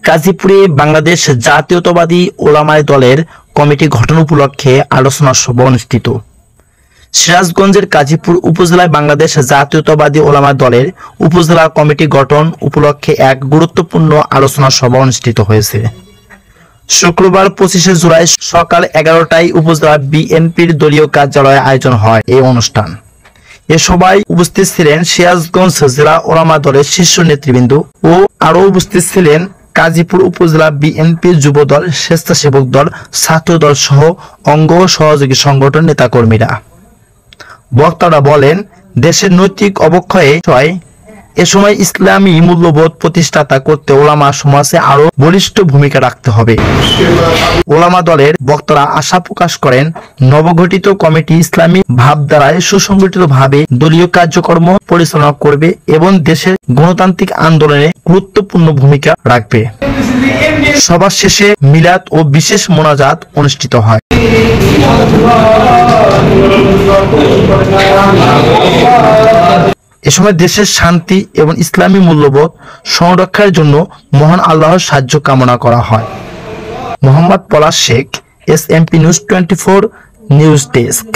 গাজীপুরে বাংলাদেশ জাতীয়তাবাদী ওলামায়ে দলের কমিটি গঠন উপলক্ষে আলোচনা সভা অনুষ্ঠিত। সিরাজগঞ্জের গাজীপুর উপজেলায় বাংলাদেশ জাতীয়তাবাদী ওলামায়ে দলের উপজেলা কমিটি গঠন উপলক্ষে এক গুরুত্বপূর্ণ আলোচনা সভা অনুষ্ঠিত হয়েছে। শুক্রবার 25শে জুলাই সকাল 11টায় উপজেলা বিএনপির দলীয় কার্যালয়ে আয়োজন হয় এই অনুষ্ঠান। এ সভায় উপস্থিত ছিলেন সিরাজগঞ্জ জেলা ওলামা দলের শীর্ষ নেতৃবৃন্দ ও আরও উপস্থিত ছিলেন গাজীপুর উপজেলা বিএনপি যুব দল, স্বেচ্ছাসেবক দল, ছাত্র দল সহ অঙ্গ ও সহযোগী সংগঠন নেতাকর্মীরা। বক্তারা বলেন, দেশের নৈতিক অবক্ষয়ে এ সময় ইসলামী মূল্যবোধ প্রতিষ্ঠাতা করতে ওলামা সমাজে আরো বলিষ্ঠ ভূমিকা রাখতে হবে। ওলামা দলের বক্তারা আশা প্রকাশ করেন, নবগঠিত কমিটি ইসলামী ভাবধারায় সুসংগঠিতভাবে দলীয় কার্যক্রম পরিচালনা করবে এবং দেশের গণতান্ত্রিক আন্দোলনে গুরুত্বপূর্ণ ভূমিকা রাখবে। সভা শেষে মিলাদ ও বিশেষ মোনাজাত অনুষ্ঠিত হয়। এ সময় দেশের শান্তি এবং ইসলামী মূল্যবোধ সংরক্ষণের জন্য মহান আল্লাহর সাহায্য কামনা করা হয়। Mohammad Palash Sheikh, SMP news 24 news desk.